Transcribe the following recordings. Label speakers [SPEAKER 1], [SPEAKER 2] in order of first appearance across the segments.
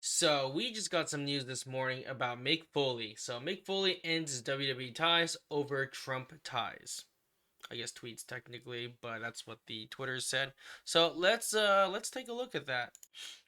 [SPEAKER 1] So we just got some news this morning about Mick Foley. So Mick Foley ends his WWE ties over Trump ties. I guess tweets technically, but that's what the Twitter said. So let's take a look at that.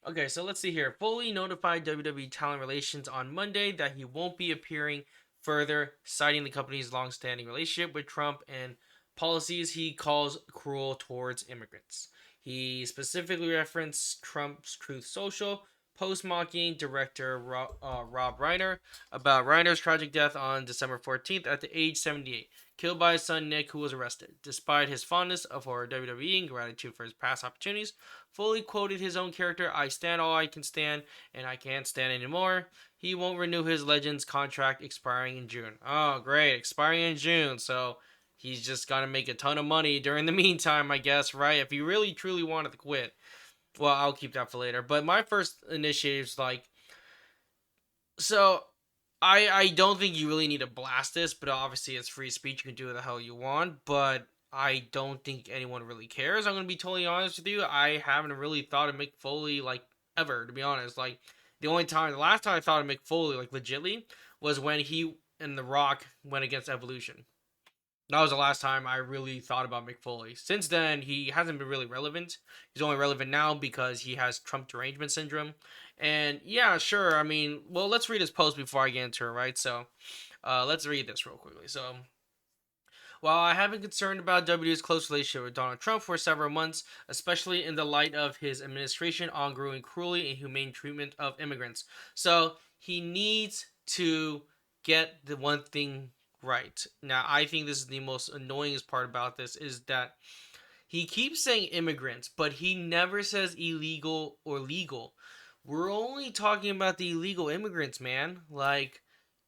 [SPEAKER 1] Okay, so let's see here. Foley notified WWE Talent Relations on Monday that he won't be appearing further, citing the company's long-standing relationship with Trump and policies he calls cruel towards immigrants. He specifically referenced Trump's Truth Social post mocking director Rob Reiner about Reiner's tragic death on December 14th at the age 78, killed by his son Nick, who was arrested. Despite his fondness for WWE and gratitude for his past opportunities, Foley quoted his own character, "I stand all I can stand, and I can't stand anymore." He won't renew his Legends contract expiring in June. Oh, great, expiring in June. So he's just gonna make a ton of money during the meantime, I guess, right? If he really truly wanted to quit. Well, I'll keep that for later. But my first initiative is like, so I don't think you really need to blast this, but obviously it's free speech. You can do what the hell you want, but I don't think anyone really cares. I'm gonna be totally honest with you. I haven't really thought of Mick Foley like ever, to be honest. Like the last time I thought of Mick Foley like legitly was when he and The Rock went against Evolution. That was the last time I really thought about Mick Foley. Since then, he hasn't been really relevant. He's only relevant now because he has Trump derangement syndrome. And yeah, sure. I mean, well, let's read his post before I get into it, right? So, let's read this real quickly. So, while I have been concerned about WWE's close relationship with Donald Trump for several months, especially in the light of his administration ongoing cruelly and inhumane treatment of immigrants. So, he needs to get the one thing right. Now, I think this is the most annoyingest part about this is that he keeps saying immigrants, but he never says illegal or legal. We're only talking about the illegal immigrants, man. Like,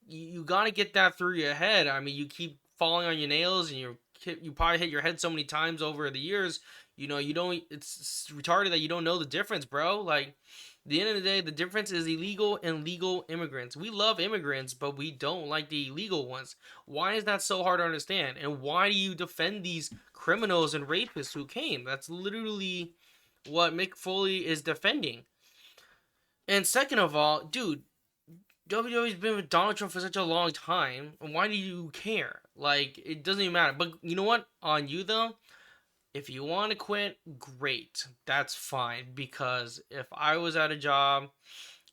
[SPEAKER 1] you got to get that through your head. I mean, you keep falling on your nails, and you probably hit your head so many times over the years. You don't. It's retarded that you don't know the difference, bro. Like, at the end of the day, the difference is illegal and legal immigrants. We love immigrants, but we don't like the illegal ones. Why is that so hard to understand? And why do you defend these criminals and rapists who came? That's literally what Mick Foley is defending. And second of all, dude, WWE's been with Donald Trump for such a long time. Why do you care? Like, it doesn't even matter. But you know what? On you, though, if you want to quit, great. That's fine. Because if I was at a job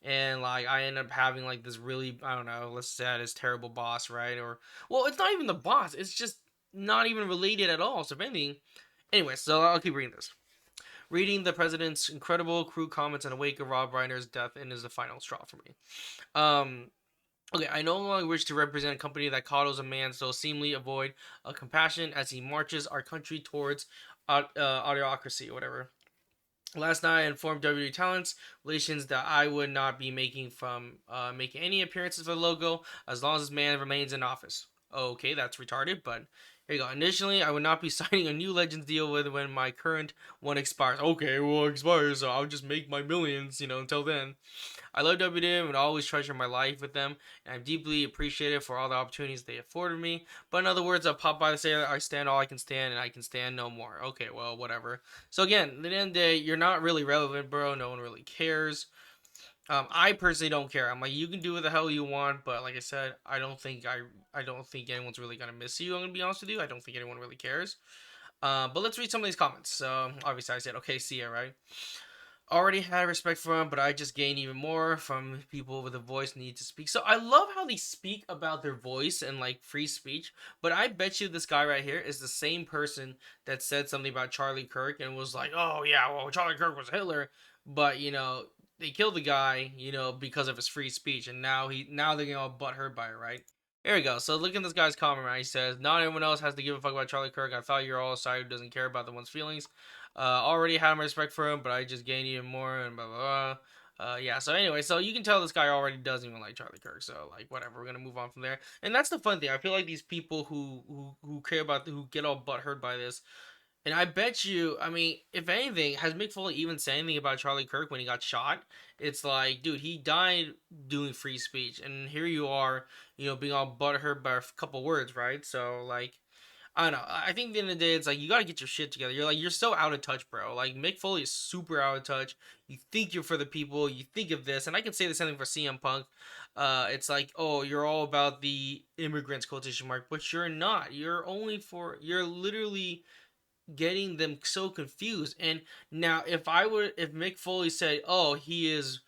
[SPEAKER 1] and, like, I end up having, like, this really, I don't know, let's say this terrible boss, right? Or, well, it's not even the boss. It's just not even related at all. So, if anything, anyway, so I'll keep reading this. Reading the president's incredible crew comments in the wake of Rob Reiner's death and is the final straw for me. Um, Okay, I no longer wish to represent a company that coddles a man so seemingly avoid a compassion as he marches our country towards autocracy or whatever. Last night, I informed WWE Talents Relations that I would not be making any appearances for the logo as long as this man remains in office. Okay, that's retarded, but here you go. Initially, I would not be signing a new Legends deal with when my current one expires. Okay, well, it expires, so I'll just make my millions, until then. I love WWE and would always treasure my life with them, and I'm deeply appreciative for all the opportunities they afforded me. But in other words, I'll pop by to say I stand all I can stand, and I can stand no more. Okay, well, whatever. So again, at the end of the day, you're not really relevant, bro. No one really cares. I personally don't care. I'm like, you can do what the hell you want, but like I said, I don't think anyone's really gonna miss you. I'm gonna be honest with you. I don't think anyone really cares. But let's read some of these comments. So obviously, I said, okay, see ya, right? Already had respect for him, but I just gain even more from people with a voice need to speak. So I love how they speak about their voice and like free speech. But I bet you this guy right here is the same person that said something about Charlie Kirk and was like, "Oh yeah, well Charlie Kirk was Hitler," but they killed the guy, because of his free speech, and now they're getting all butthurt by it, right? Here we go. So look at this guy's comment, right? He says, "Not everyone else has to give a fuck about Charlie Kirk. I thought you're all a side who doesn't care about the one's feelings. Already had my respect for him, but I just gained even more and blah blah blah." Yeah. So anyway, so you can tell this guy already doesn't even like Charlie Kirk. So like whatever, we're gonna move on from there. And that's the fun thing. I feel like these people who care about who get all butthurt by this. And I bet you, I mean, if anything, has Mick Foley even said anything about Charlie Kirk when he got shot? It's like, dude, he died doing free speech, and here you are, being all butthurt by a couple words, right? So like, I don't know. I think at the end of the day, it's like you gotta get your shit together. You're so out of touch, bro. Like Mick Foley is super out of touch. You think you're for the people. You think of this, and I can say the same thing for CM Punk. It's like, oh, you're all about the immigrants quotation mark, but you're not. You're only for. You're literally getting them so confused. And now, if Mick Foley said, oh, he is,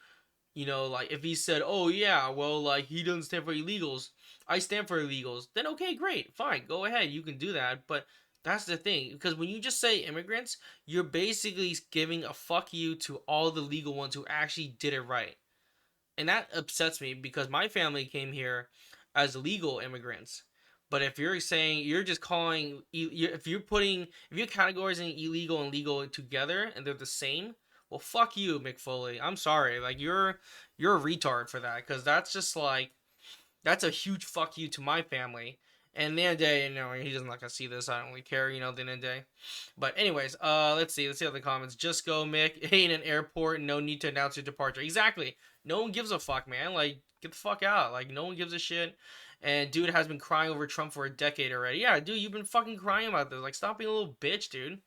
[SPEAKER 1] like if he said, oh yeah, well, like he doesn't stand for illegals, I stand for illegals, then okay, great, fine, go ahead, you can do that. But that's the thing, because when you just say immigrants, you're basically giving a fuck you to all the legal ones who actually did it right. And that upsets me because my family came here as legal immigrants. But if you're saying you're just calling, if you're categorizing illegal and legal together and they're the same, well, fuck you, Mick Foley. I'm sorry, like you're a retard for that, because that's just like that's a huge fuck you to my family. And the end of the day, he doesn't like to see this. I don't really care, the end of the day. But anyways, let's see. Let's see other comments. Just go, Mick. Ain't an airport. No need to announce your departure. Exactly. No one gives a fuck, man. Like, get the fuck out. Like, no one gives a shit. And dude has been crying over Trump for a decade already. Yeah, dude, you've been fucking crying about this. Like, stop being a little bitch, dude.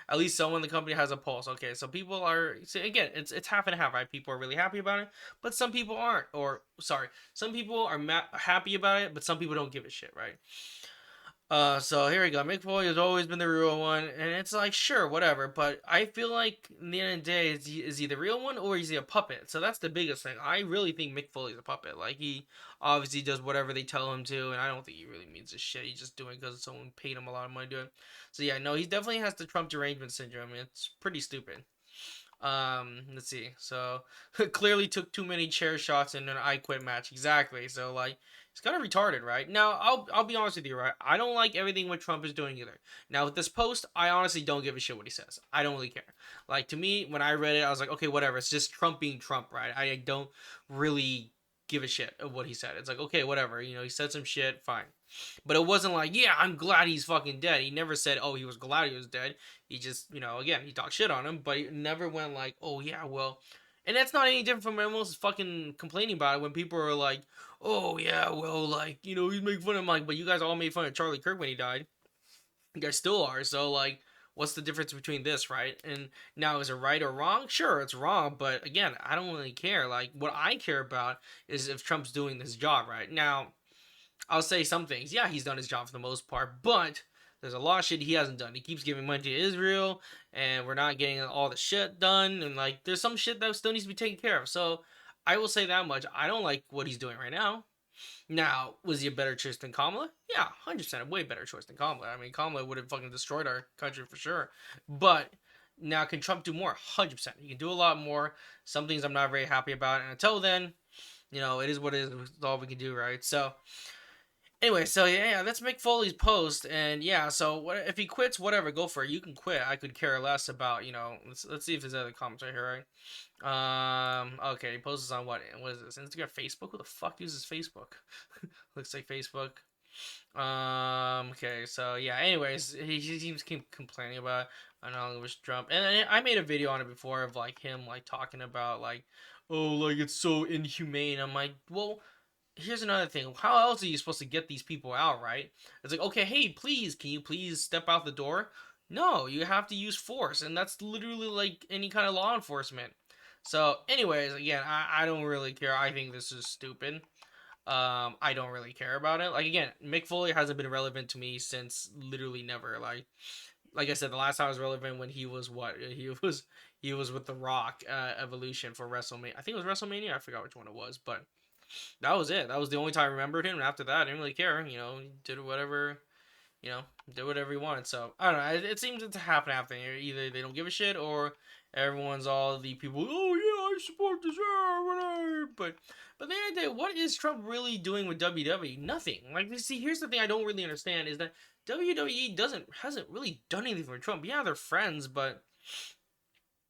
[SPEAKER 1] At least someone in the company has a pulse. Okay, so people are, see, again, it's half and half, right? People are really happy about it, but some people aren't. Or sorry, some people are happy about it, but some people don't give a shit, right? So here we go. Mick Foley has always been the real one, and it's like, sure, whatever. But I feel like in the end of the day, is he the real one or is he a puppet? So that's the biggest thing. I really think Mick Foley's a puppet. Like, he obviously does whatever they tell him to, and I don't think he really means a shit. He's just doing it because someone paid him a lot of money to do it. So yeah, no, he definitely has the Trump derangement syndrome. It's pretty stupid. Let's see. So clearly took too many chair shots in an I Quit match. Exactly. So like it's kind of retarded, right? Now I'll be honest with you, right? I don't like everything what Trump is doing either. Now with this post, I honestly don't give a shit what he says. I don't really care. Like to me, when I read it, I was like, okay, whatever. It's just Trump being Trump, right? I don't really give a shit of what he said. It's like, okay, whatever. He said some shit, fine. But it wasn't like, yeah, I'm glad he's fucking dead. He never said, oh, he was glad he was dead. He just, again, he talked shit on him, but he never went like, oh, yeah, well. And that's not any different from almost fucking complaining about it when people are like, oh, yeah, well, like, he's making fun of him. Like, but you guys all made fun of Charlie Kirk when he died. You guys still are. So, like, what's the difference between this, right? And now, is it right or wrong? Sure, it's wrong. But again, I don't really care. Like, what I care about is if Trump's doing this job right. Now, I'll say some things. Yeah, he's done his job for the most part, but there's a lot of shit he hasn't done. He keeps giving money to Israel, and we're not getting all the shit done. And like, there's some shit that still needs to be taken care of. So I will say that much. I don't like what he's doing right now. Now, was he a better choice than Kamala? Yeah, 100%, a way better choice than Kamala. I mean, Kamala would have fucking destroyed our country for sure. But now, can Trump do more? 100%. He can do a lot more. Some things I'm not very happy about. And until then, it is what it is. It's all we can do, right? So, anyway, so yeah, that's Mick Foley's post, and yeah, so if he quits, whatever, go for it. You can quit. I could care less about Let's see if there's other comments right here, right? Okay, he posts on what is this? Instagram, Facebook? Who the fuck uses Facebook? Looks like Facebook. Okay, so yeah. Anyways, he seems to keep complaining about I know it was Trump, and I made a video on it before of like him like talking about like, oh, like it's so inhumane. I'm like, well, here's another thing. How else are you supposed to get these people out, right? It's like, okay, hey, please, can you please step out the door? No, you have to use force, and that's literally like any kind of law enforcement. So, anyways, again, I don't really care. I think this is stupid. I don't really care about it. Like again, Mick Foley hasn't been relevant to me since literally never. Like I said, the last time I was relevant when he was what he was with the Rock Evolution for WrestleMania. I think it was WrestleMania. I forgot which one it was, but that was it. That was the only time I remembered him. And after that, I didn't really care. He did whatever, did whatever he wanted. So I don't know. It seems it's a half and half thing. Either they don't give a shit, or everyone's all the people. Oh yeah, I support this. Whatever. But the end of the day, what is Trump really doing with WWE? Nothing. Like, see, here's the thing I don't really understand is that WWE hasn't really done anything for Trump. Yeah, they're friends, but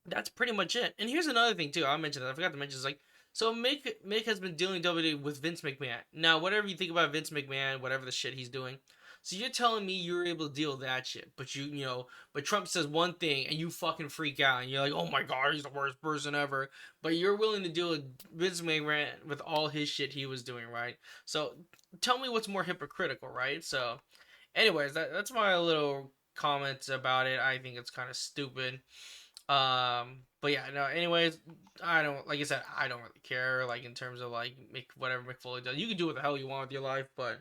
[SPEAKER 1] that's pretty much it. And here's another thing too. I mentioned that. I forgot to mention is like, so Mick has been dealing WWE with Vince McMahon. Now, whatever you think about Vince McMahon, whatever the shit he's doing, so you're telling me you're able to deal with that shit, but but Trump says one thing and you fucking freak out and you're like, oh my god, he's the worst person ever. But you're willing to deal with Vince McMahon with all his shit he was doing, right? So tell me what's more hypocritical, right? So Anyways, that's my little comments about it. I think it's kind of stupid. But yeah, no. Anyways, I don't like I said, I don't really care. Like in terms of like make whatever Mick Foley does, you can do what the hell you want with your life. But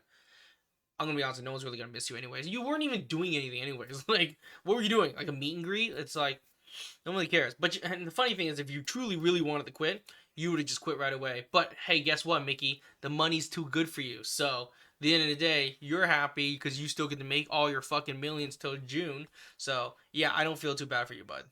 [SPEAKER 1] I'm gonna be honest, no one's really gonna miss you anyways. You weren't even doing anything anyways. Like, what were you doing? Like a meet and greet? It's like no one really cares. But and the funny thing is, if you truly really wanted to quit, you would have just quit right away. But hey, guess what, Mickey? The money's too good for you. So at the end of the day, you're happy because you still get to make all your fucking millions till June. So yeah, I don't feel too bad for you, bud.